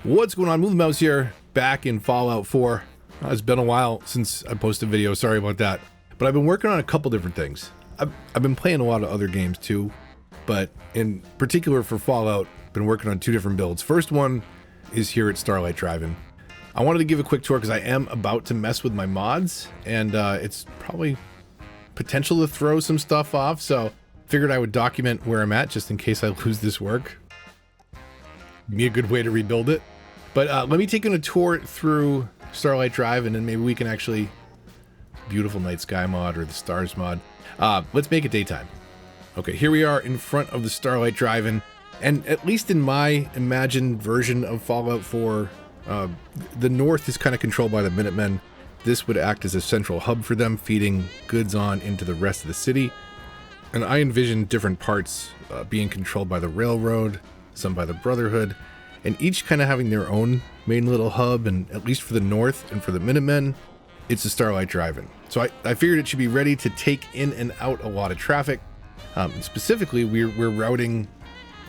What's going on? Move the Mouse here, back in Fallout 4. It's been a while since I posted a video, sorry about that. But I've been working on a couple different things. I've been playing a lot of other games too, but in particular for Fallout, I've been working on two different builds. First one is here at Starlight Drive-In. I wanted to give a quick tour because I am about to mess with my mods, and it's probably potential to throw some stuff off, so figured I would document where I'm at just in case I lose this work. Be a good way to rebuild it. But let me take you on a tour through Starlight Drive, and then maybe we can actually beautiful night sky mod or the stars mod. Let's make it daytime. Okay, here we are in front of the Starlight Drive-In, and at least in my imagined version of Fallout 4, the north is kind of controlled by the Minutemen. This would act as a central hub for them, feeding goods on into the rest of the city. And I envision different parts being controlled by the railroad, some by the Brotherhood, and each kind of having their own main little hub. And at least for the north and for the Minutemen, it's the Starlight Drive-In. So I figured it should be ready to take in and out a lot of traffic. Specifically, we're routing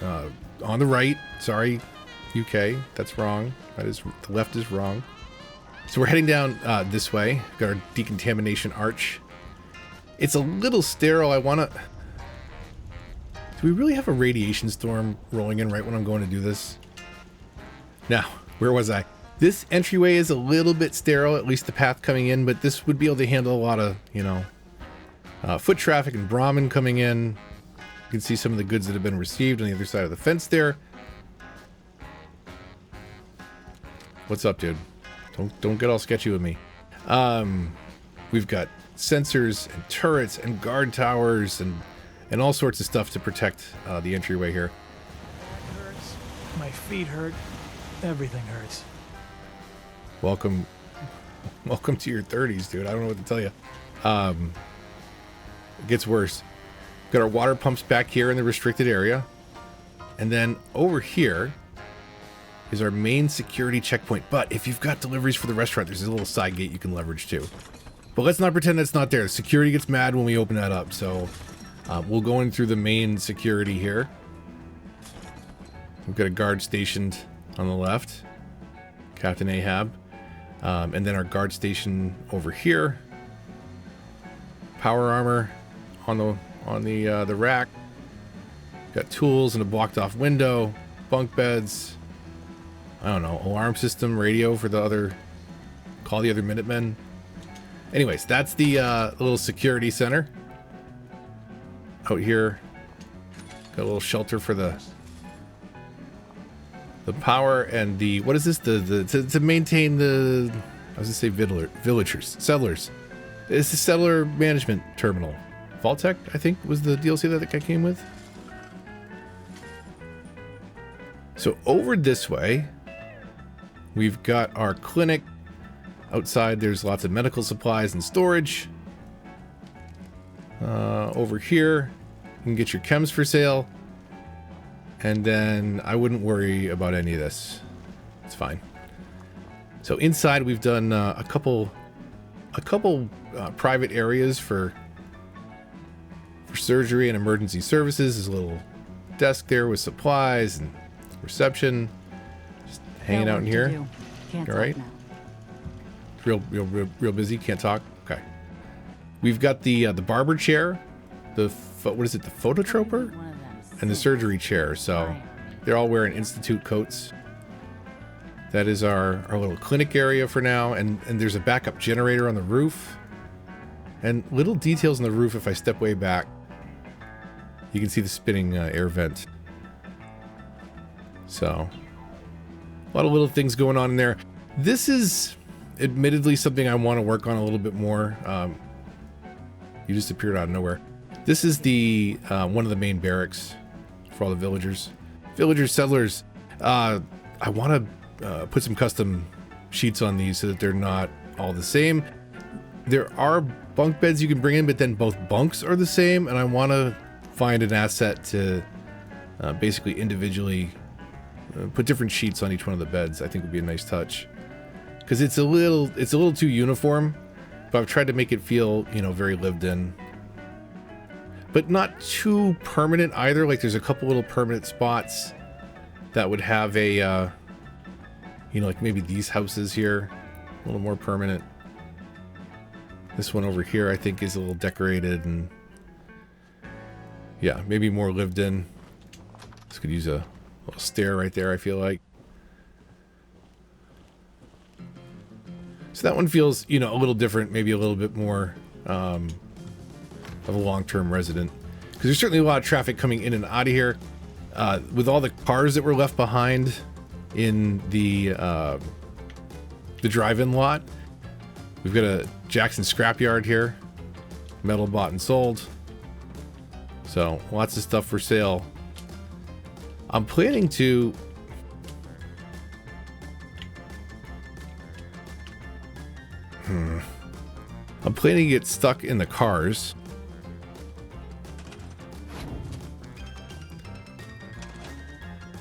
on the right. Sorry, UK, that's wrong. That is, the left is wrong. So we're heading down this way. Got our decontamination arch. It's a little sterile. Do we really have a radiation storm rolling in right when I'm going to do this? Now, where was I? This entryway is a little bit sterile, at least the path coming in, but this would be able to handle a lot of, foot traffic and Brahmin coming in. You can see some of the goods that have been received on the other side of the fence there. What's up, dude? Don't get all sketchy with me. We've got sensors and turrets and guard towers and all sorts of stuff to protect the entryway here. It hurts. My feet hurt. Everything hurts. Welcome to your 30s, dude. I don't know what to tell you. It gets worse. Got our water pumps back here in the restricted area. And then over here is our main security checkpoint. But if you've got deliveries for the restaurant, there's a little side gate you can leverage too. But let's not pretend that's not there. Security gets mad when we open that up. So we'll go in through the main security here. We've got a guard stationed on the left, Captain Ahab, and then our guard station over here. Power armor on the rack. Got tools and a blocked off window, bunk beds. I don't know, alarm system, radio for the other, call the other Minutemen. Anyways, that's the little security center. Out here, got a little shelter for the power and the, what is this? To maintain the, I was gonna say villagers, settlers. It's the settler management terminal. Vault-Tec, I think, was the DLC that guy came with. So over this way, we've got our clinic. Outside, there's lots of medical supplies and storage. Over here, you can get your chems for sale. And then I wouldn't worry about any of this. It's fine. So inside, we've done a couple private areas for surgery and emergency services. There's a little desk there with supplies and reception. Just hanging out in here. All right. Real busy. Can't talk. Okay. We've got the barber chair, what is it? The phototroper, and the surgery chair. So they're all wearing Institute coats. That is our little clinic area for now, and there's a backup generator on the roof, and little details on the roof. If I step way back, you can see the spinning air vent. So a lot of little things going on in there. This is admittedly something I want to work on a little bit more. You just appeared out of nowhere. This is the one of the main barracks for all the villagers, settlers. I want to put some custom sheets on these so that they're not all the same. There are bunk beds you can bring in, but then both bunks are the same, and I want to find an asset to basically individually put different sheets on each one of the beds. I think would be a nice touch. Because it's a little too uniform, but I've tried to make it feel, very lived in. But not too permanent either. Like there's a couple little permanent spots that would have a You know, like maybe these houses here, a little more permanent. This one over here, I think, is a little decorated and yeah, maybe more lived in. This could use a little stair right there, I feel like. So that one feels, you know, a little different, maybe a little bit more of a long-term resident. Because there's certainly a lot of traffic coming in and out of here. With all the cars that were left behind in the drive-in lot. We've got a Jackson scrapyard here. Metal bought and sold. So lots of stuff for sale. I'm planning to... I'm planning to get stuck in the cars.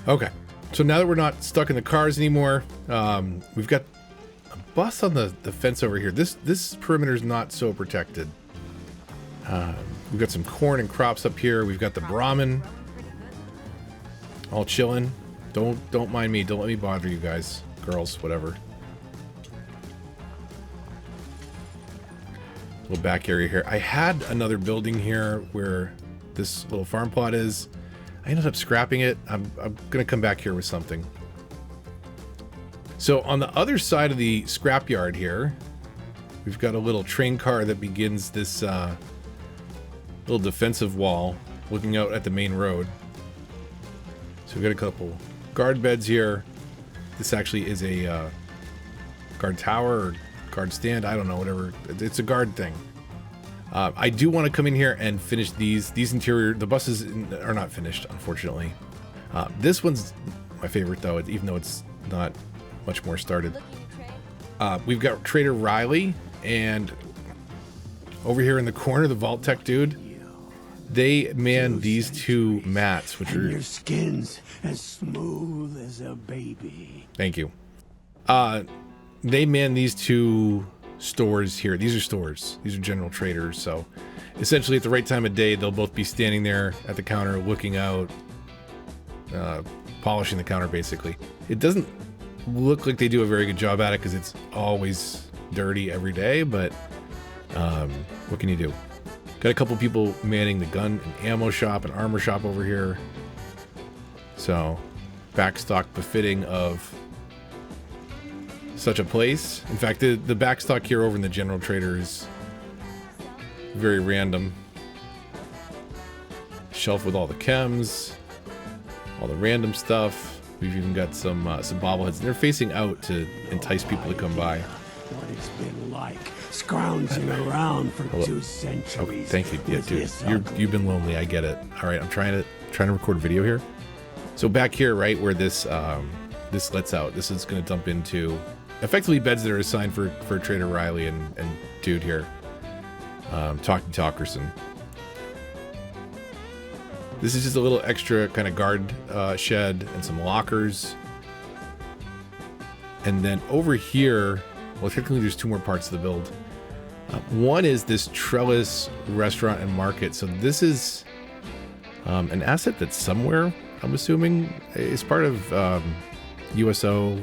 Okay. So now that we're not stuck in the cars anymore, we've got a bus on the fence over here. This perimeter is not so protected. We've got some corn and crops up here. We've got the Brahmin all chilling. Don't mind me. Don't let me bother you guys, girls, whatever. Little back area here. I had another building here where this little farm plot is. I ended up scrapping it. I'm gonna come back here with something. So on the other side of the scrapyard here, we've got a little train car that begins this little defensive wall looking out at the main road. So we've got a couple guard beds here. This actually is a guard tower or guard stand. I don't know, whatever. It's a guard thing. I do want to come in here and finish these interior. The buses are not finished, unfortunately. This one's my favorite though, even though it's not much more started. We've got Trader Riley, and over here in the corner, the Vault Tech dude. They man these two mats, which are... Your skin's as smooth as a baby. Thank you. They man these two stores here. These are stores. These are general traders. So essentially at the right time of day, they'll both be standing there at the counter looking out, polishing the counter basically. It doesn't look like they do a very good job at it because it's always dirty every day, but what can you do? Got a couple people manning the gun and ammo shop and armor shop over here. So backstock befitting of such a place. In fact, the backstock here over in the general trader is very random. Shelf with all the chems, all the random stuff. We've even got some bobbleheads, and they're facing out to entice people to come by. What it's been like scrounging around for 2 centuries. Oh, thank you. Yeah, dude, you've been lonely. I get it. All right, I'm trying to record a video here. So back here, right where this this lets out, this is going to dump into effectively beds that are assigned for Trader Riley and dude here, Talkerson. This is just a little extra kind of guard shed and some lockers. And then over here, well, technically there's 2 more parts of the build. One is this trellis restaurant and market. So this is an asset that's somewhere, I'm assuming, is part of USO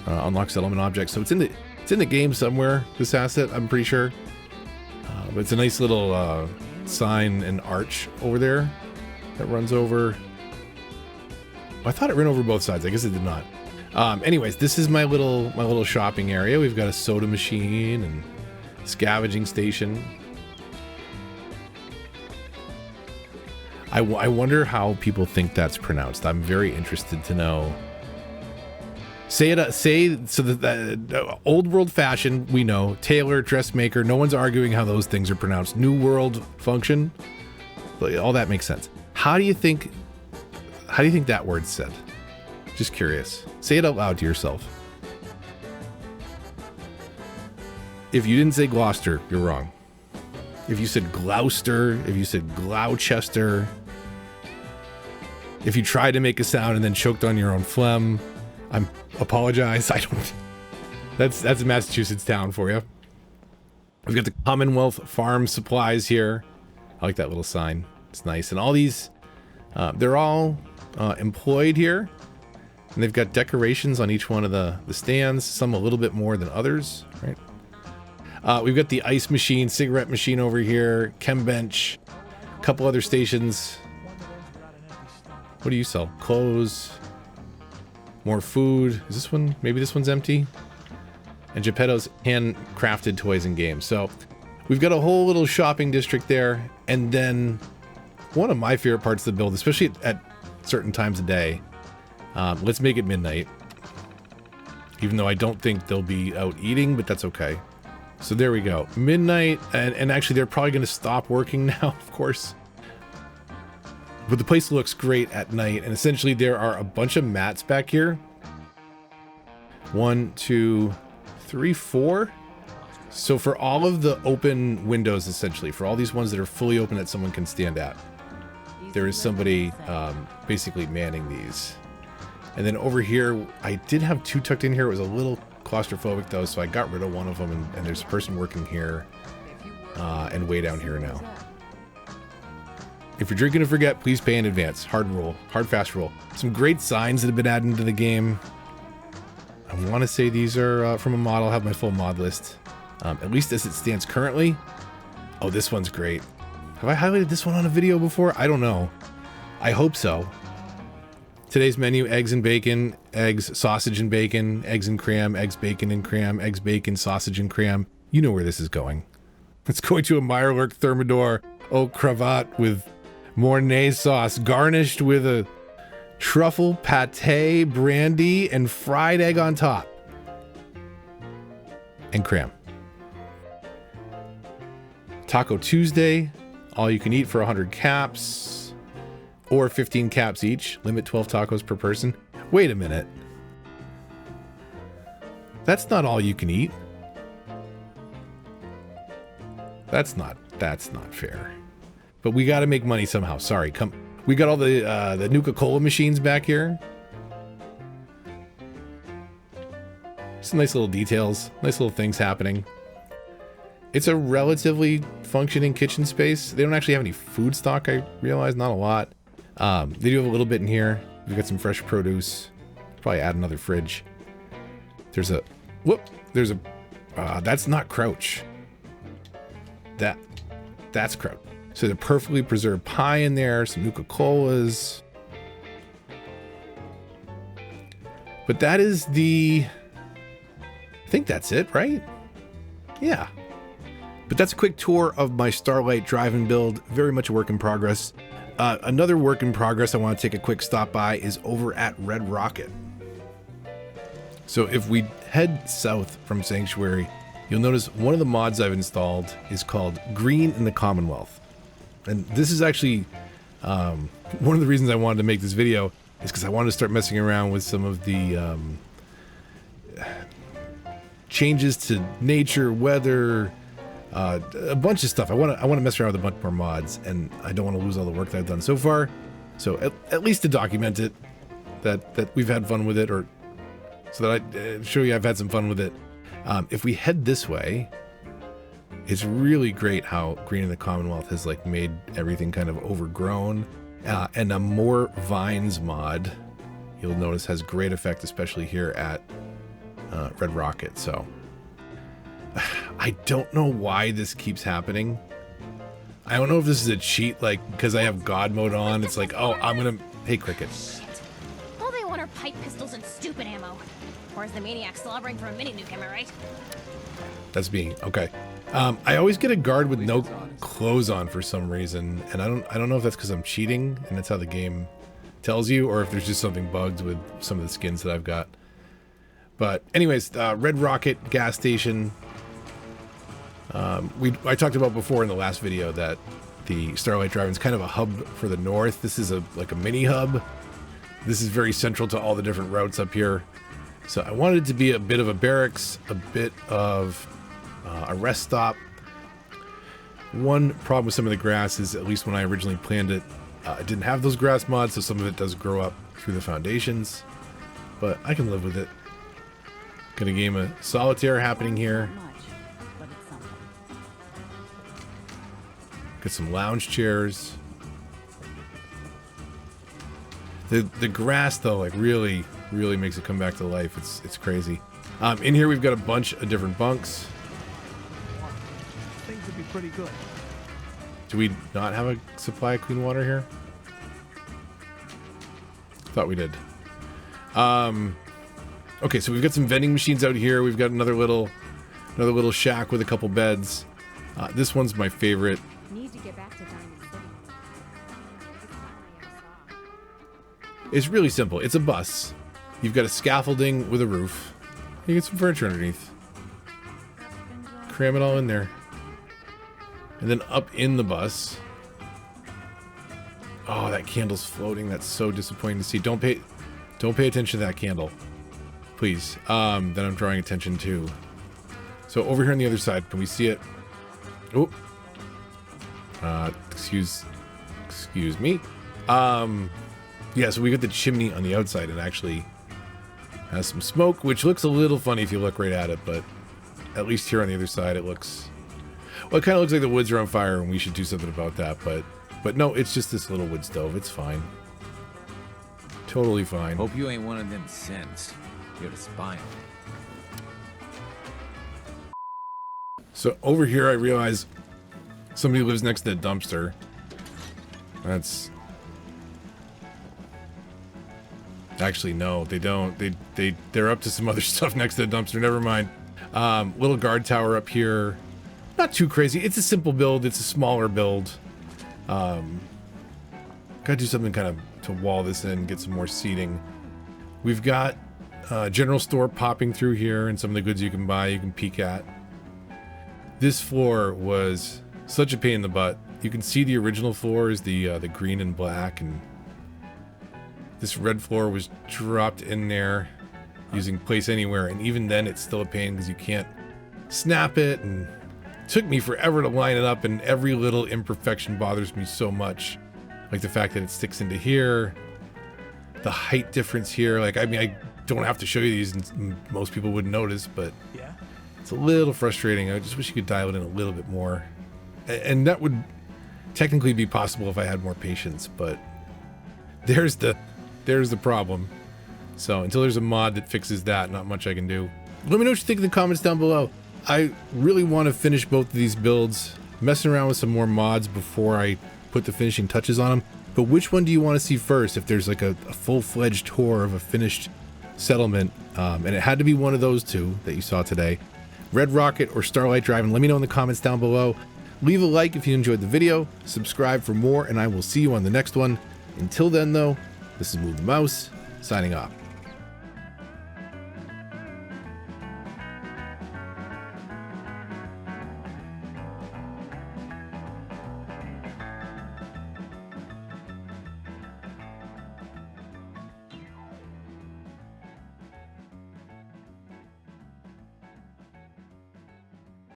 unlock settlement objects. So it's in the game somewhere, this asset, I'm pretty sure. But it's a nice little sign and arch over there that runs over. I thought it ran over both sides. I guess it did not. Anyways, this is my little shopping area. We've got a soda machine and scavenging station. I wonder how people think that's pronounced. I'm very interested to know. Say so that old world fashion, we know. Tailor, dressmaker, no one's arguing how those things are pronounced. New world function, all that makes sense. How do you think that word's said? Just curious. Say it out loud to yourself. If you didn't say Gloucester, you're wrong. If you said Gloucester, if you said Gloucester, if you tried to make a sound and then choked on your own phlegm, I apologize. I don't. That's a Massachusetts town for you. We've got the Commonwealth Farm Supplies here. I like that little sign. It's nice. And all these, they're all employed here. And they've got decorations on each one of the stands, some a little bit more than others, right? We've got the ice machine, cigarette machine over here, chem bench, a couple other stations. What do you sell? Clothes, more food. Is this one? Maybe this one's empty. And Geppetto's handcrafted toys and games. So we've got a whole little shopping district there. And then one of my favorite parts of the build, especially at certain times of day, let's make it midnight. Even though I don't think they'll be out eating, but that's okay. So there we go. Midnight, and actually they're probably going to stop working now, of course. But the place looks great at night, and essentially there are a bunch of mats back here. 1, 2, 3, 4. So for all of the open windows, essentially, for all these ones that are fully open that someone can stand at, there is somebody basically manning these. And then over here, I did have 2 tucked in here. It was a little claustrophobic though, so I got rid of one of them, and there's a person working here and way down here now. If you're drinking to forget, please pay in advance. Hard rule. Hard, fast rule. Some great signs that have been added into the game. I want to say these are from a mod. I'll have my full mod list. At least as it stands currently. Oh, this one's great. Have I highlighted this one on a video before? I don't know. I hope so. Today's menu: eggs and bacon, eggs, sausage and bacon, eggs and cram, eggs, bacon and cram, eggs, bacon, sausage and cram. You know where this is going. It's going to a Meyerlurk Thermidor au cravat with Mornay sauce, garnished with a truffle pate, brandy, and fried egg on top. And cram. Taco Tuesday, all you can eat for 100 caps, or 15 caps each. Limit 12 tacos per person. Wait a minute. That's not all you can eat. That's not fair. But we got to make money somehow. Sorry, come. We got all the Nuka-Cola machines back here. Some nice little details, nice little things happening. It's a relatively functioning kitchen space. They don't actually have any food stock, I realize, not a lot. They do have a little bit in here. We've got some fresh produce. Probably add another fridge. There's a, that's not Crouch. That's Crouch. So the perfectly preserved pie in there, some Nuka-Colas. But that is I think that's it, right? Yeah. But that's a quick tour of my Starlight drive and build. Very much a work in progress. Another work in progress I want to take a quick stop by is over at Red Rocket. So if we head south from Sanctuary, you'll notice one of the mods I've installed is called Green in the Commonwealth. And this is actually one of the reasons I wanted to make this video is because I wanted to start messing around with some of the changes to nature, weather, a bunch of stuff. I want to mess around with a bunch more mods, and I don't want to lose all the work that I've done so far. So at least to document it, that we've had fun with it, or so that I show you I've had some fun with it. If we head this way, it's really great how Green in the Commonwealth has like made everything kind of overgrown, and a More Vines mod, you'll notice, has great effect, especially here at Red Rocket. So I don't know why this keeps happening. I don't know if this is a cheat, like because I have God mode on. It's like, oh, I'm gonna, hey Cricket. All they want are pipe pistols and stupid ammo. Or is the maniac slobbering for a mini nuke? Am I right? That's me. Okay. I always get a guard with no clothes on for some reason, and I don't know if that's because I'm cheating and that's how the game tells you, or if there's just something bugged with some of the skins that I've got. But anyways, Red Rocket gas station. I talked about before in the last video that the Starlight Drive is kind of a hub for the north. This is like a mini hub. This is very central to all the different routes up here. So I wanted it to be a bit of a barracks, a bit of a rest stop. One problem with some of the grass is, at least when I originally planned it, I didn't have those grass mods, so some of it does grow up through the foundations, but I can live with it. Got a game of solitaire happening here. Got some lounge chairs. The grass though, like really really makes it come back to life. It's crazy. In here we've got a bunch of different bunks. Things would be pretty good. Do we not have a supply of clean water here? Thought we did. Okay, so we've got some vending machines out here. We've got another little shack with a couple beds. This one's my favorite. Need to get back to Diamond City. It's really simple. It's a bus. You've got a scaffolding with a roof. You get some furniture underneath. Cram it all in there. And then up in the bus. Oh, that candle's floating. That's so disappointing to see. Don't pay attention to that candle, please. That I'm drawing attention to. So over here on the other side, can we see it? Oh, excuse me. Yeah, so we got the chimney on the outside. It actually has some smoke, which looks a little funny if you look right at it, but at least here on the other side, it looks, well, it kind of looks like the woods are on fire, and we should do something about that. But no, it's just this little wood stove. It's fine. Totally fine. Hope you ain't one of them synths. You're the spine. So over here, I realize somebody lives next to the dumpster. That's actually, no, they don't. They're up to some other stuff next to the dumpster. Never mind. Little guard tower up here. Not too crazy. It's a simple build. It's a smaller build. Gotta do something kind of to wall this in, get some more seating. We've got general store popping through here, and some of the goods you can buy, you can peek at. This floor was such a pain in the butt. You can see the original floor is the green and black, and this red floor was dropped in there using Place Anywhere, and even then it's still a pain because you can't snap it, and it took me forever to line it up, and every little imperfection bothers me so much. Like the fact that it sticks into here, the height difference here. Like, I mean, I don't have to show you these, and most people wouldn't notice, but Yeah. it's a little frustrating. I just wish you could dial it in a little bit more. And that would technically be possible if I had more patience, but there's the problem. So until there's a mod that fixes that, not much I can do. Let me know what you think in the comments down below. I really want to finish both of these builds, messing around with some more mods before I put the finishing touches on them. But which one do you want to see first? If there's like a full-fledged tour of a finished settlement, and it had to be one of those two that you saw today, Red Rocket or Starlight Drive, and let me know in the comments down below. Leave a like if you enjoyed the video, subscribe for more, and I will see you on the next one. Until then though, this is Move the Mouse, signing off.